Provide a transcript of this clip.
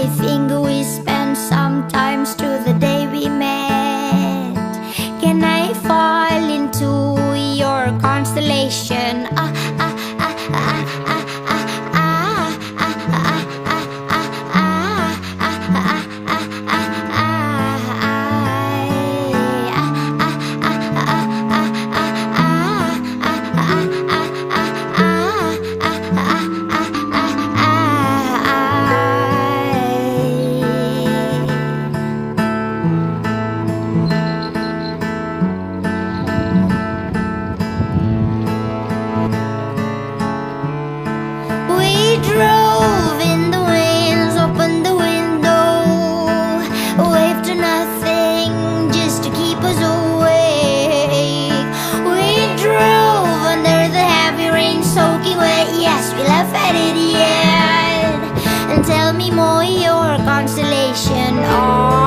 think we spent sometimes to the day we met. Can I fall into your constellation? We drove in the winds, opened the window, waved to nothing just to keep us awake. We drove under the heavy rain, soaking wet. Yes, we laughed at it yet. And tell me more, your constellation. Oh,